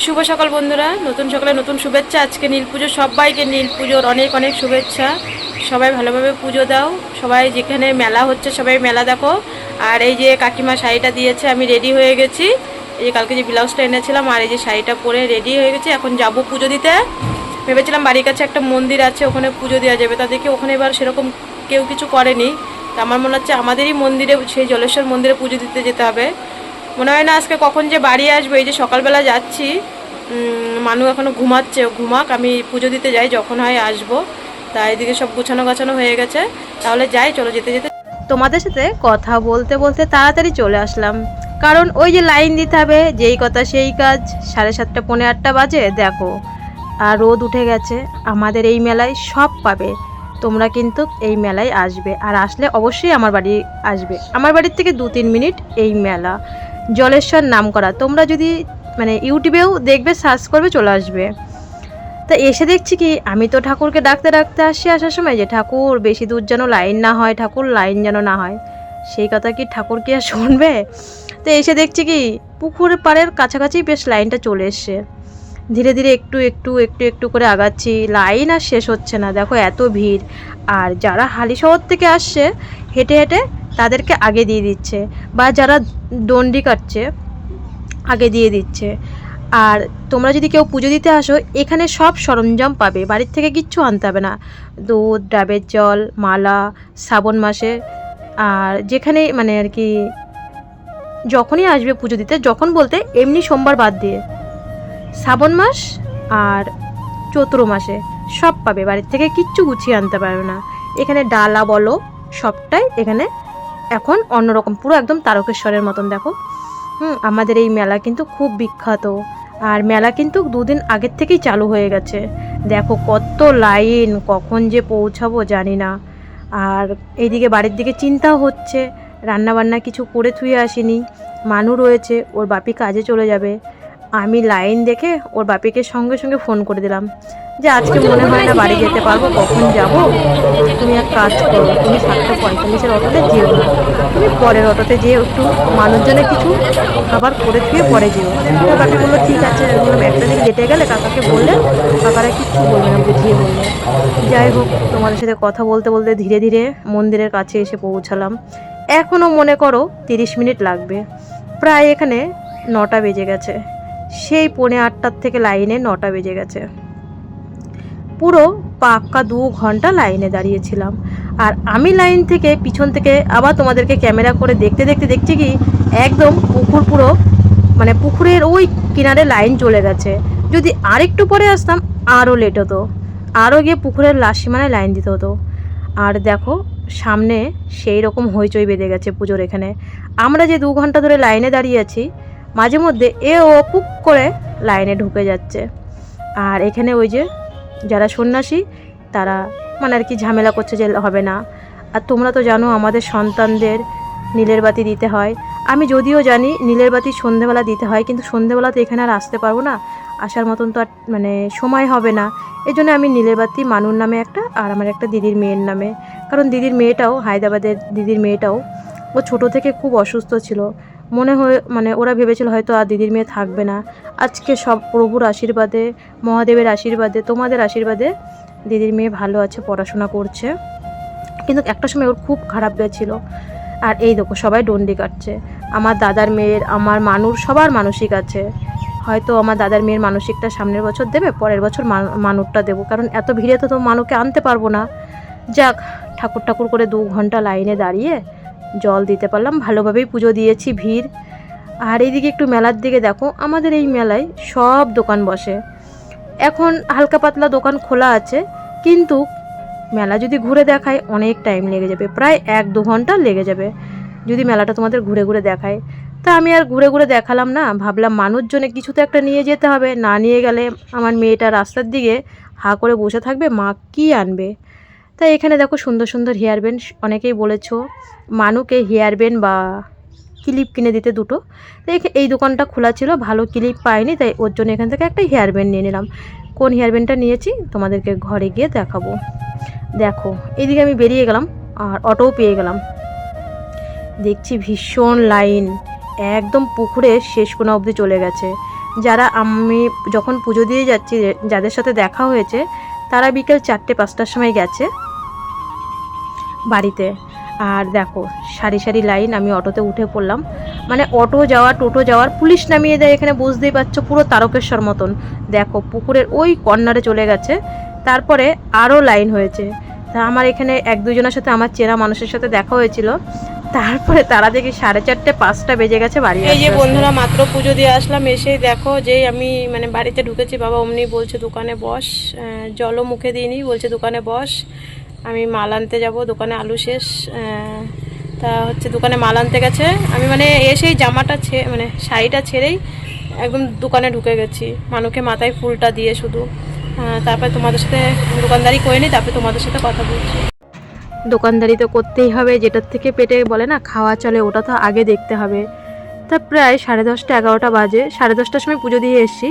শুভ সকাল বন্ধুরা, নতুন সকালে নতুন শুভেচ্ছা। আজকে নীল পুজো, সবাইকে নীল পুজোর অনেক অনেক শুভেচ্ছা। সবাই ভালোভাবে পুজো দাও। সবাই যেখানে মেলা হচ্ছে সবাই মেলা দেখো। আর এই যে কাকিমা শাড়িটা দিয়েছে, আমি রেডি হয়ে গেছি। এই যে কালকে যে ব্লাউজটা এনেছিলাম আর এই যে শাড়িটা পরে রেডি হয়ে গেছি। এখন যাব পুজো দিতে। ভেবেছিলাম বাড়ির কাছে একটা মন্দির আছে, ওখানে পুজো দেওয়া যাবে। তা দেখি ওখানে এবার সেরকম কেউ কিছু করেনি। তা আমার মনে হচ্ছে আমাদেরই মন্দিরে, সেই জলেশ্বর মন্দিরে পুজো দিতে যেতে হবে। মনে হয় না আজকে কখন যে বাড়ি আসবো। এই যে সকালবেলা যাচ্ছি, মানু এখনও ঘুমাচ্ছে, ঘুমাক, আমি পুজো দিতে যাই, যখন হয় আসবো। তাই এদিকে সব গুছানো গাছানো হয়ে গেছে। তাহলে যাই, চলো যেতে যেতে তোমাদের সাথে কথা বলতে বলতে তাড়াতাড়ি চলে আসলাম। কারণ ওই যে লাইন দিতে হবে, যেই কথা সেই কাজ। 7:30 পৌনে 8টা বাজে দেখো, আর রোদ উঠে গেছে। আমাদের এই মেলায় সব পাবে। তোমরা কিন্তু এই মেলায় আসবে, আর আসলে অবশ্যই আমার বাড়ি আসবে। আমার বাড়ির থেকে 2-3 মিনিট এই মেলা, জলেশ্বর নাম করা। তোমরা যদি মানে ইউটিউবেও দেখবে, সার্চ করবে, চলে আসবে। তা এসে দেখছি কি, আমি তো ঠাকুরকে ডাকতে ডাকতে আসি আসার সময়, যে ঠাকুর বেশি দূর যেন লাইন না হয়, ঠাকুর লাইন যেন না হয়। সেই কথা কি ঠাকুর কি আর শুনবে? তো এসে দেখছি কি, পুকুরের পাড়ের কাছাকাছি বেশ লাইনটা চলে এসছে। ধীরে ধীরে একটু একটু একটু একটু করে আগাচ্ছি, লাইন আর শেষ হচ্ছে না। দেখো এত ভিড়। আর যারা হালিশহর থেকে আসছে হেঁটে হেঁটে, তাদেরকে আগে দিয়ে দিচ্ছে, বা যারা দণ্ডি কাটছে আগে দিয়ে দিচ্ছে। আর তোমরা যদি কেউ পুজো দিতে আসো, এখানে সব সরঞ্জাম পাবে, বাড়ির থেকে কিচ্ছু আনতে হবে না। দুধ, ডাবের জল, মালা, শ্রাবণ মাসে, আর যেখানে মানে আর কি যখনই আসবে পুজো দিতে, যখন বলতে এমনি সোমবার বাদ দিয়ে, শ্রাবণ মাস আর চৈত্র মাসে সব পাবে, বাড়ির থেকে কিচ্ছু গুছিয়ে আনতে পারবে না। এখানে ডালা বলো, সবটাই এখানে এখন অন্যরকম, পুরো একদম তারকেশ্বরের মতন। দেখো, আমাদের এই মেলা কিন্তু খুব বিখ্যাত। আর মেলা কিন্তু 2 দিন আগের থেকেই চালু হয়ে গেছে। দেখো কত লাইন, কখন যে পৌঁছাবো জানি না। আর এইদিকে বাড়ির দিকে চিন্তাও হচ্ছে, রান্নাবান্না কিছু করে থুয়ে আসিনি। মানু রয়েছে, ওর বাপি কাজে চলে যাবে। আমি লাইন দেখে ওর বাপিকে সঙ্গে সঙ্গে ফোন করে দিলাম যে আজকে মনে হয় না বাড়ি যেতে পারবো, কখন যাব? তুমি এক কাজ করো, তুমি 7:45-এর অটোতে যেও না, তুমি পরের অটোতে যেও, একটু মানুষজনের কিছু খাবার করে থুয়ে পরে যেও। ওর বাপি বললো ঠিক আছে। আমি বললাম একটা দিন লেটে গেলে কাকাকে বললে, কাকারা কিচ্ছু বলবে না, বুঝিয়ে বললে। যাই হোক, তোমাদের সাথে কথা বলতে বলতে ধীরে ধীরে মন্দিরের কাছে এসে পৌঁছালাম। এখনও মনে করো 30 মিনিট লাগবে। প্রায় এখানে 9টা বেজে গেছে। সেই পৌনে 8টার থেকে লাইনে 9টা বেজে গেছে। পুরো পাক্কা 2 ঘন্টা লাইনে দাঁড়িয়েছিলাম। আর আমি লাইন থেকে পিছন থেকে আবার তোমাদেরকে ক্যামেরা করে দেখতে দেখতে দেখছি কি, একদম পুকুর, পুরো মানে পুকুরের ওই কিনারে লাইন চলে গেছে। যদি আরেকটু পরে আসতাম আরও লেট হতো, আরও গিয়ে পুকুরের লাস্ট সীমানায় লাইন দিতে হতো। আর দেখো সামনে সেই রকম হইচই বেঁধে গেছে পুজোর এখানে। আমরা যে 2 ঘন্টা ধরে লাইনে দাঁড়িয়ে আছি, মাঝে মধ্যে ও পুক করে লাইনে ঢুকে যাচ্ছে। আর এখানে ওই যে যারা সন্ন্যাসী, তারা মানে আর কি ঝামেলা করছে যে হবে না। আর তোমরা তো জানো আমাদের সন্তানদের নীলের বাতি দিতে হয়। আমি যদিও জানি নীলের বাতি সন্ধেবেলা দিতে হয়, কিন্তু সন্ধেবেলা তো এখানে আর আসতে পারবো না, আসার মতন তো আর মানে সময় হবে না। এই জন্য আমি নীলের বাতি মানুর নামে একটা, আর আমার একটা দিদির মেয়ের নামে। কারণ দিদির মেয়েটাও, হায়দ্রাবাদের দিদির মেয়েটাও, ও ছোটো থেকে খুব অসুস্থ ছিল। মনে হয় মানে ওরা ভেবেছিল হয়তো আর দিদির মেয়ে থাকবে না। আজকে সব প্রভুর আশীর্বাদে, মহাদেবের আশীর্বাদে, তোমাদের আশীর্বাদে দিদির মেয়ে ভালো আছে, পড়াশোনা করছে। কিন্তু একটা সময় ওর খুব খারাপ গেছিলো। আর এই দেখো সবাই ডন্ডি কাটছে। আমার দাদার মেয়ের, আমার মানুর, সবার মানসিক আছে। হয়তো আমার দাদার মেয়ের মানসিকটা সামনের বছর দেবে, পরের বছর মানুরটা দেবো, কারণ এত ভিড়ে তো মানুকে আনতে পারবো না। যাক, ঠাকুর ঠাকুর করে 2 ঘন্টা লাইনে দাঁড়িয়ে জল দিতে পারলাম, ভালোভাবেই পুজো দিয়েছি। ভিড়। আর এইদিকে একটু মেলার দিকে দেখো, আমাদের এই মেলায় সব দোকান বসে। এখন হালকা পাতলা দোকান খোলা আছে, কিন্তু মেলা যদি ঘুরে দেখায় অনেক টাইম লেগে যাবে, প্রায় 1-2 ঘন্টা লেগে যাবে যদি মেলাটা তোমাদের ঘুরে ঘুরে দেখায়। তা আমি আর ঘুরে ঘুরে দেখালাম না, ভাবলাম মানুষজনে কিছু তো একটা নিয়ে যেতে হবে, না নিয়ে গেলে আমার মেয়েটা রাস্তার দিকে হা করে বসে থাকবে, মা কী আনবে। তাই এখানে দেখো সুন্দর সুন্দর হেয়ার ব্যান্ড, অনেকেই বলেছো মানুকে হেয়ার ব্যান্ড বা ক্লিপ কিনে দিতে 2টো। তো এই দোকানটা খোলা ছিল, ভালো ক্লিপ পাইনি, তাই ওর জন্য এখান থেকে একটা হেয়ার ব্যান্ড নিয়ে নিলাম। কোন হেয়ার ব্যান্ডটা নিয়েছি তোমাদেরকে ঘরে গিয়ে দেখাবো। দেখো এইদিকে আমি বেরিয়ে গেলাম, আর অটোও পেয়ে গেলাম। দেখছি ভীষণ লাইন, একদম পুকুরের শেষ কোণা অবধি চলে গেছে। যারা আমি যখন পুজো দিয়ে যাচ্ছি যাদের সাথে দেখা হয়েছে তারা বিকেল 4টে-5টার সময় গেছে বাড়িতে। আর দেখো সারি সারি লাইন, আমি অটোতে উঠে পড়লাম। মানে অটো যাওয়া, টোটো যাওয়ার, পুলিশ নামিয়ে দেয় এখানে, বুঝতেই পারছো পুরো তারকেশ্বর মতন। দেখো পুকুরের ওই কর্নারে চলে গেছে, তারপরে আরও লাইন হয়েছে। তা আমার এখানে 1-2 জনের সাথে আমার চেনা মানুষের সাথে দেখা হয়েছিল, তারপরে তারা দেখি 4:30-5টা বেজে গেছে বাড়ি। এই যে বন্ধুরা মাত্র পুজো দিয়ে আসলাম, এসেই দেখো যেই আমি মানে বাড়িতে ঢুকেছি বাবা অমনি বলছে দোকানে বস, জলও মুখে দিইনি, বলছে দোকানে বস, আমি মাল আনতে যাব, দোকানে আলু শেষ। তা হচ্ছে দোকানে মাল আনতে গেছে, আমি মানে এসেই জামাটা মানে শাড়িটা ছেড়েই একদম দোকানে ঢুকে গেছি, মানুষকে মাথায় ফুলটা দিয়ে শুধু। তারপরে তোমাদের সাথে দোকানদারি করে নিই, তারপরে তোমাদের সাথে কথা বলছি। দোকানদারি তো করতেই হবে, যেটার থেকে পেটে বলে না খাওয়া চলে, ওটা তো আগে দেখতে হবে। তা প্রায় 10:30-11টা বাজে, 10:30টার সময় পুজো দিয়ে এসেছি।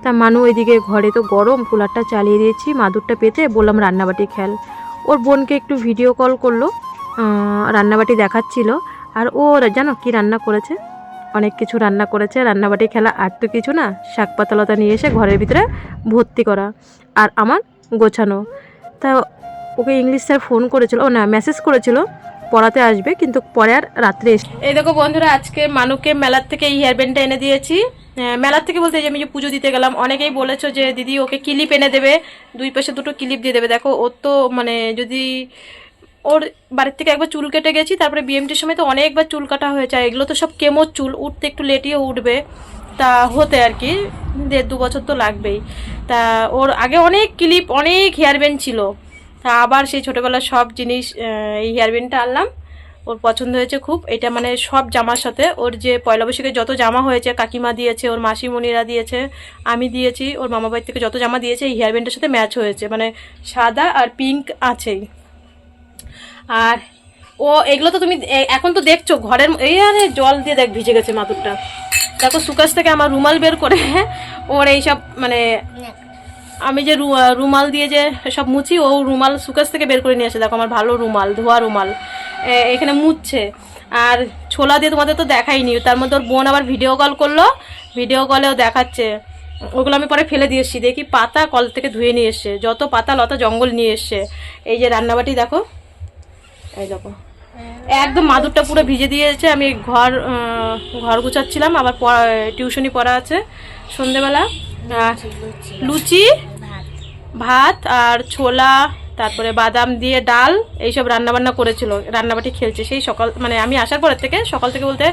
তা মানু ওইদিকে ঘরে তো গরম, কুলারটা চালিয়ে দিয়েছি, মাদুরটা পেতে বললাম রান্নাবাটি খেল। ওর বোনকে একটু ভিডিও কল করলো, রান্নাবাটি দেখাচ্ছিল। আর ও জানো কি রান্না করেছে? অনেক কিছু রান্না করেছে। রান্নাবাটি খেলা আর তো কিছু না, শাক পাতালতা নিয়ে এসে ঘরের ভিতরে ভর্তি করা আর আমার গোছানো। তা ওকে ইংলিশ স্যার ফোন করেছিল, ও না মেসেজ করেছিল পড়াতে আসবে, কিন্তু পরে আর রাত্রে এসে। এই দেখো বন্ধুরা, আজকে মানুকে মেলার থেকে এই হেয়ার ব্যান্ডটা এনে দিয়েছি। মেলার থেকে বলতে যে আমি যে পুজো দিতে গেলাম, অনেকেই বলেছো যে দিদি ওকে ক্লিপ এনে দেবে, 2 পাশে 2টো ক্লিপ দিয়ে দেবে। দেখো ওর তো মানে যদি ওর বাড়ির থেকে একবার চুল কেটে গেছি, তারপরে বিএমটির সময় তো অনেকবার চুল কাটা হয়েছে, এগুলো তো সব কেমোর চুল, উঠতে একটু লেটিয়ে উঠবে, তা হতে আর কি 1.5-2 বছর তো লাগবেই। তা ওর আগে অনেক ক্লিপ, অনেক হেয়ার ব্যান্ড ছিল, তা আবার সেই ছোটোবেলার সব জিনিস, এই হেয়ার ব্যান্ডটা আনলাম, ওর পছন্দ হয়েছে খুব। এটা মানে সব জামার সাথে, ওর যে পয়লা বৈশাখে যত জামা হয়েছে, কাকিমা দিয়েছে, ওর মাসিমণিরা দিয়েছে, আমি দিয়েছি, ওর মামা বাড়ি থেকে যত জামা দিয়েছে এই হেয়ার ব্যান্ডের সাথে ম্যাচ হয়েছে, মানে সাদা আর পিঙ্ক আছেই। আর ও এগুলো তো তুমি এখন তো দেখছো ঘরের, এই আরে জল দিয়ে দেখ ভিজে গেছে মাদুরটা। দেখো সুকাশ থেকে আমার রুমাল বের করে ওর এইসব মানে আমি যে রুমাল দিয়ে যে সব মুছি, ও রুমাল সুকাশ থেকে বের করে নিয়ে আসে। দেখো আমার ভালো রুমাল, ধোয়া রুমাল, এখানে মুছছে। আর ছোলা দিয়ে তোমাদের তো দেখাইনি, তার মধ্যে ওর বোন আবার ভিডিও কল করলো, ভিডিও কলেও দেখাচ্ছে। ওগুলো আমি পরে ফেলে দিয়ে এসছি, দেখি পাতা কল থেকে ধুয়ে নিয়ে এসছে, যত পাতা লতা জঙ্গল নিয়ে এসছে। এই যে রান্নাবাটি দেখো, এই দেখো একদম মাদুরটা পুরো ভিজে দিয়েছে। আমি ঘর গুছাচ্ছিলাম, আবার টিউশনি পড়া আছে সন্ধেবেলা। লুচি, ভাত আর ছোলা, তারপরে বাদাম দিয়ে ডাল, এইসব রান্নাবান্না করেছিল। রান্নাবাটি খেলছে সেই সকাল, মানে আমি আসার পরের থেকে, সকাল থেকে বলতে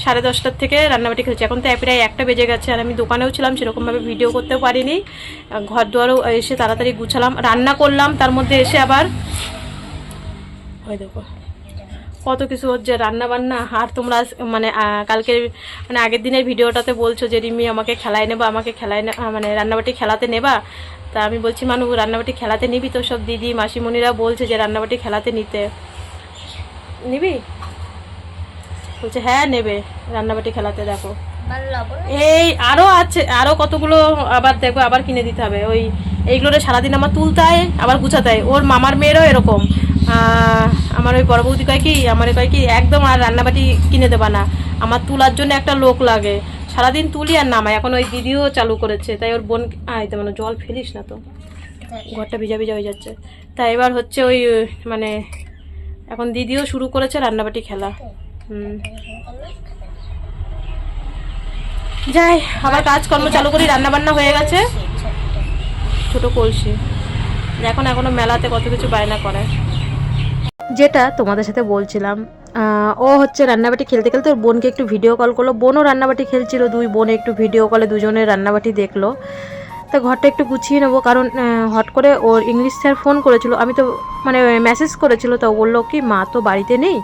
10:30টার থেকে রান্নাবাটি খেলছে। এখন তো প্রায় 1টা বেজে গেছে, আর আমি দোকানেও ছিলাম, সেরকমভাবে ভিডিও করতেও পারিনি। ঘর দুয়ারও এসে তাড়াতাড়ি গুছালাম, রান্না করলাম, তার মধ্যে এসে আবার ওই দেখো কত কিছু হচ্ছে রান্না বান্না। আর তোমরা মানে কালকে মানে আগের দিনের ভিডিওটাতে বলছো যে রিমি আমাকে খেলায় নেবা, আমাকে খেলায় মানে রান্নাবাটি খেলাতে নেবা। তা আমি বলছি মানু রান্নাবাটি খেলাতে নিবি তো? সব দিদি মাসিমণিরা বলছে যে রান্নাবাটি খেলাতে নিবি, বলছে হ্যাঁ নেবে রান্নাবাটি খেলাতে। দেখো এই আরও আছে, আরও কতগুলো আবার দেখবো, আবার কিনে দিতে হবে। এইগুলো সারাদিন আমার তুলতে হয়, আবার গুছাতে হয়। ওর মামার মেয়েরও এরকম, আমার ওই বড় বৌদি কয় কি একদম আর রান্নাবাটি কিনে দেবা না, আমার তোলার জন্য একটা লোক লাগে, সারাদিন তুলি আর নামাই। এখন ওই দিদিও চালু করেছে, তাই ওর বোন আইতে মানে জল ফেলিস না তো, ঘরটা ভিজা ভিজা হয়ে যাচ্ছে। তাই এবার হচ্ছে ওই মানে এখন দিদিও শুরু করেছে রান্নাবাটি খেলা। যাই আবার কাজকর্ম চালু করি। রান্নাবান্না হয়ে গেছে, ছোট কলসি। এখনো মেলাতে কত কিছু বায়না করে, যেটা তোমাদের সাথে বলছিলাম। ও হচ্ছে রান্নাবাটি খেলতে খেলতে ওর বোনকে একটু ভিডিও কল করলো, বোনও রান্নাবাটি খেলছিল, 2 বোনে একটু ভিডিও কলে দুজনের রান্নাবাটি দেখলো। তা ঘরটা একটু গুছিয়ে নেবো, কারণ হট করে ওর ইংলিশ স্যার ফোন করেছিল, আমি তো মানে মেসেজ করেছিল, তো বললো কি মা তো বাড়িতে নেই,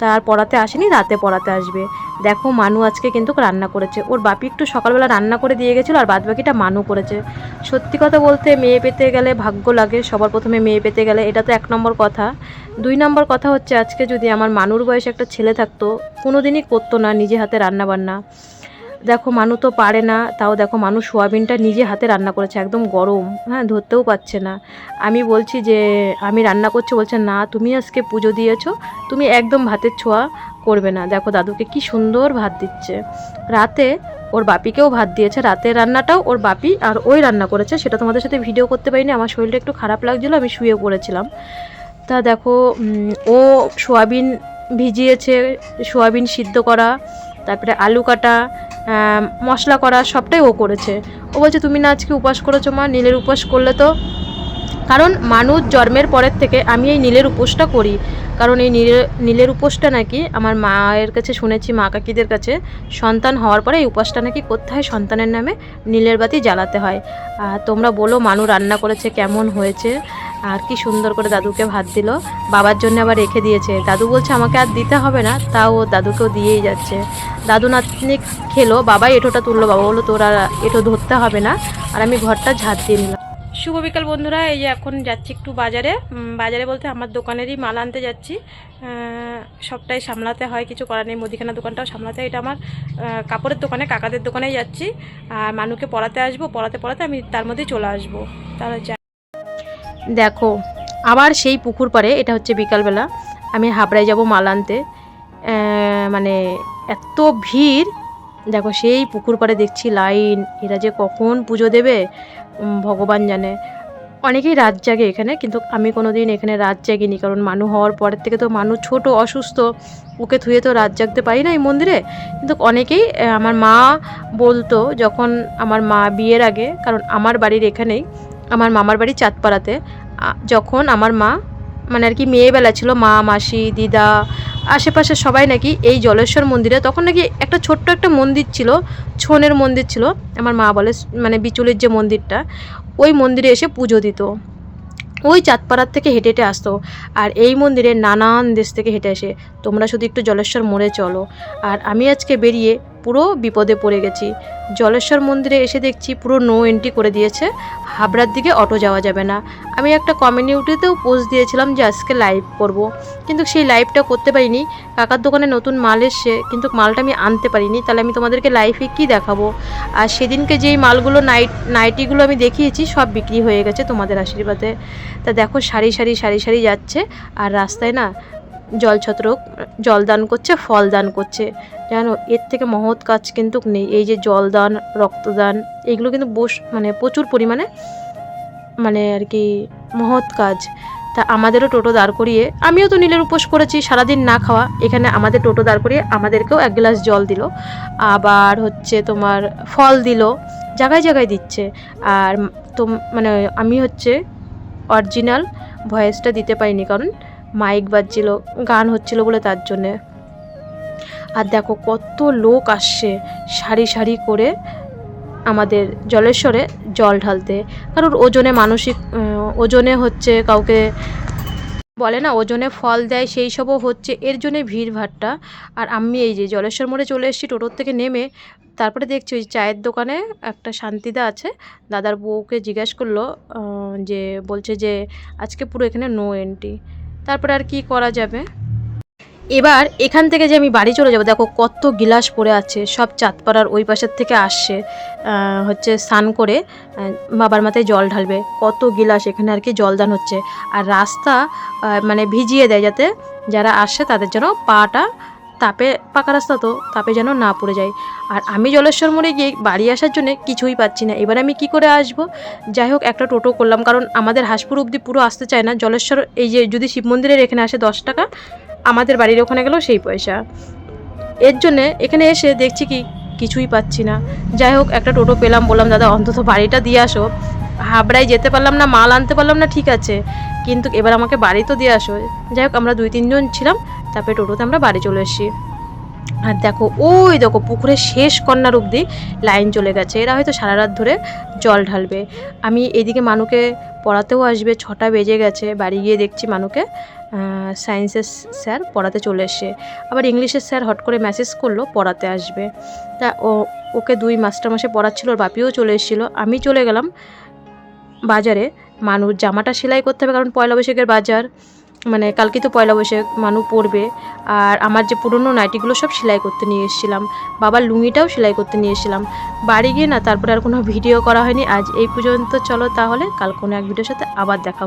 তার পড়াতে আসেনি, রাতে পড়াতে আসবে। দেখো মানু আজকে কিন্তু রান্না করেছে, ওর বাপি একটু সকালবেলা রান্না করে দিয়ে গেছিলো, আর বাদবাকিটা মানু করেছে। সত্যি কথা বলতে মেয়ে পেতে গেলে ভাগ্য লাগে, সবার প্রথমে মেয়ে পেতে গেলে, এটা তো 1 নম্বর কথা। 2 নম্বর কথা হচ্ছে আজকে যদি আমার মানুর বয়সে একটা ছেলে থাকতো, কোনো দিনই করতো না নিজে হাতে রান্না বান্না। দেখো মানু তো পারে না, তাও দেখো মানু সোয়াবিনটা নিজে হাতে রান্না করেছে, একদম গরম, হ্যাঁ ধরতেও পারছে না। আমি বলছি যে আমি রান্না করছি, বলছে না তুমি আজকে পুজো দিয়েছো, তুমি একদম ভাতের ছোঁয়া করবে না। দেখো দাদুকে কি সুন্দর ভাত দিচ্ছে। রাতে ওর বাপিকেও ভাত দিয়েছে, রাতের রান্নাটাও ওর বাপি আর ওই রান্না করেছে। সেটা তোমাদের সাথে ভিডিও করতে পারিনি, আমার শরীরটা একটু খারাপ লাগছিলো, আমি শুয়ে পড়েছিলাম। তা দেখো ও সোয়াবিন ভিজিয়েছে, সোয়াবিন সিদ্ধ করা, তারপরে আলু কাটা, মশলা করা, সবটাই ও করেছে। ও বলছে তুমি না আজকে উপাস করেছো মা, নীলের উপোস করলে তো। কারণ মানুষ জন্মের পরের থেকে আমি এই নীলের উপোসটা করি, কারণ এই নীলের উপোসটা নাকি আমার মায়ের কাছে শুনেছি, মা কাকিদের কাছে, সন্তান হওয়ার পরে এই উপোসটা নাকি করতে হয়, সন্তানের নামে নীলের বাতি জ্বালাতে হয়। আর তোমরা বলো মানু রান্না করেছে কেমন হয়েছে, আর কি সুন্দর করে দাদুকে ভাত দিল, বাবার জন্য আবার রেখে দিয়েছে। দাদু বলছে আমাকে আর দিতে হবে না, তাও ও দাদুকেও দিয়েই যাচ্ছে। দাদু নাতনি খেলো, বাবাই এঁঠোটা তুললো, বাবা বললো তোর আর এঁঠো ধরতে হবে না, আর আমি ঘরটা ঝাঁট দিয়ে নিলাম। শুভ বিকাল বন্ধুরা, এই যে এখন যাচ্ছি একটু বাজারে, বাজারে বলতে আমার দোকানেরই মাল আনতে যাচ্ছি। সবটাই সামলাতে হয়, কিছু করার নেই, মুদিখানা দোকানটাও সামলাতে হয়। এটা আমার কাপড়ের দোকানে, কাকাদের দোকানেই যাচ্ছি। আর মানুকে পড়াতে আসবো, পড়াতে পড়াতে আমি তার মধ্যেই চলে আসবো। তাহলে দেখো আবার সেই পুকুর পাড়ে, এটা হচ্ছে বিকালবেলা, আমি হাবড়ায় যাব মাল আনতে। মানে এত ভিড়, দেখো সেই পুকুর পাড়ে দেখছি লাইন, এরা যে কখন পুজো দেবে ভগবান জানে। অনেকেই রাত জাগে এখানে, কিন্তু আমি কোনো দিন এখানে রাত জাগিনি, কারণ মানুষ হওয়ার পরের থেকে তো মানুষ ছোট অসুস্থ, ওকে থুয়ে তো রাত জাগতে পারি না এই মন্দিরে। কিন্তু অনেকেই, আমার মা বলতো যখন আমার মা বিয়ের আগে, কারণ আমার বাড়ির এখানেই, আমার মামার বাড়ি চাঁদপাড়াতে, যখন আমার মা মানে আর কি মেয়েবেলা ছিল, মা মাসি দিদা আশেপাশে সবাই নাকি এই জলেশ্বর মন্দিরে, তখন নাকি একটা ছোট্ট একটা মন্দির ছিল, ছনের মন্দির ছিল, আমার মা বলে, মানে বিচুলির যে মন্দিরটা, ওই মন্দিরে এসে পুজো দিত। ওই চাঁদপাড়ার থেকে হেঁটে হেঁটে আসতো, আর এই মন্দিরে নানান দেশ থেকে হেঁটে আসে। তোমরা শুধু একটু জলেশ্বর মোড়ে চলো। আর আমি আজকে বেরিয়ে পুরো বিপদে পড়ে গেছি। জলেশ্বর মন্দিরে এসে দেখছি পুরো নো এন্ট্রি করে দিয়েছে, হাবড়ার দিকে অটো যাওয়া যাবে না। আমি একটা কমিউনিটিতেও পোস্ট দিয়েছিলাম যে আজকে লাইভ করব, কিন্তু সেই লাইভটা করতে পারিনি। কাকার দোকানে নতুন মাল এসছে, কিন্তু মালটা আমি আনতে পারিনি, তাহলে আমি তোমাদেরকে লাইভে কি দেখাবো। আর সেদিনকে যেই মালগুলো নাইটিগুলো আমি দেখিয়েছি সব বিক্রি হয়ে গেছে তোমাদের আশীর্বাদে। তা দেখো সারি সারি সারি সারি যাচ্ছে, আর রাস্তায় না জলছত্রক জলদান করছে, ফল দান করছে। জানো এর থেকে মহৎ কাজ কিন্তু নেই। এই যে জলদান, রক্তদান, এগুলো কিন্তু মানে প্রচুর পরিমাণে মানে আর কি মহৎ কাজ। তা আমাদেরও টোটো দাঁড় করিয়ে, আমিও তো নীলের উপোস করেছি সারাদিন না খাওয়া, এখানে আমাদের টোটো দাঁড় করিয়ে আমাদেরকেও এক গ্লাস জল দিল, আবার হচ্ছে তোমার ফল দিল, জায়গায় জায়গায় দিচ্ছে। আর তো মানে আমি হচ্ছে অরিজিনাল ভয়েসটা দিতে পারিনি, কারণ মাইক বাজছিল, গান হচ্ছিল বলে, তার জন্যে। আর দেখো কত লোক আসছে সারি সারি করে আমাদের জলেশ্বরে জল ঢালতে। কারণ ওজনে মানসিক, ওজনে হচ্ছে কাউকে বলে না ওজনে ফল দেয়, সেই সবও হচ্ছে, এর জন্যে ভিড়ভাড়টা। আর আমি এই যে জলেশ্বর মোড়ে চলে এসেছি টোটোর থেকে নেমে, তারপরে দেখছি ওই চায়ের দোকানে একটা শান্তিদা আছে, দাদার বউকে জিজ্ঞেস করলো, যে বলছে যে আজকে পুরো এখানে নো এন্ট্রি। তারপরে আর কি করা যাবে। এবার এখান থেকে যে আমি বাড়ি চলে যাব, দেখো কত গিলাস পড়ে আছে, সব চাঁদপাড়ার ওই পাশের থেকে আসছে, হচ্ছে স্নান করে বাবার মাথায় জল ঢালবে, কত গিলাস এখানে আর কি জলদান হচ্ছে। আর রাস্তা মানে ভিজিয়ে দেয়, যাতে যারা আসে তাদের যেন পাটা তাপে, পাকা রাস্তা তো, তাপে যেন না পড়ে যায়। আর আমি জলেশ্বর মোড়ে গিয়ে বাড়ি আসার জন্য কিছুই পাচ্ছি না, এবার আমি কি করে আসব। যাই হোক একটা টোটো করলাম, কারণ আমাদের হাঁসপুর অবধি পুরো আসতে চায় না জলেশ্বর, এই যে যদি শিব মন্দিরের এখানে আসে 10 টাকা, আমাদের বাড়ির ওখানে গেলেও সেই পয়সা। এর জন্যে এখানে এসে দেখছি কি কিছুই পাচ্ছি না। যাই হোক একটা টোটো পেলাম, বললাম দাদা অন্তত বাড়িটা দিয়ে আসো, হাবড়ায় যেতে পারলাম না, মাল আনতে পারলাম না, ঠিক আছে, কিন্তু এবার আমাকে বাড়ি তো দিয়ে আসো। যাই হোক আমরা 2-3 জন ছিলাম, তারপরে টোটোতে আমরা বাড়ি চলে এসেছি। আর দেখো ওই দেখো পুকুরের শেষ কর্নার অবধি লাইন চলে গেছে, এরা হয়তো সারা রাত ধরে জল ঢালবে। আমি এদিকে মানুকে পড়াতেও আসবে, 6টা বেজে গেছে, বাড়ি গিয়ে দেখছি মানুকে সায়েন্সের স্যার পড়াতে চলে এসে, আবার ইংলিশের স্যার হট করে মেসেজ করলো পড়াতে আসবে। তা ওকে 2 মাস্টারমশাই পড়াচ্ছিল, ওর বাপিও চলে এসেছিলো। আমি চলে গেলাম বাজারে, মানুষ জামাটা সেলাই করতে হবে, কারণ পয়লা বৈশাখের বাজার, মানে কালকে তো পয়লা বৈশাখ, মানু পড়বে। আর আমার যে পুরনো নাইটিগুলো সব সেলাই করতে নিয়ে এসেছিলাম, বাবার লুঙ্গিটাও সেলাই করতে নিয়ে এসেছিলাম। বাড়ি গিয়ে না তারপরে আর কোনো ভিডিও করা হয়নি। আজ এই পর্যন্ত, চলো তাহলে কাল কোনো এক ভিডিওর সাথে আবার দেখা হবে।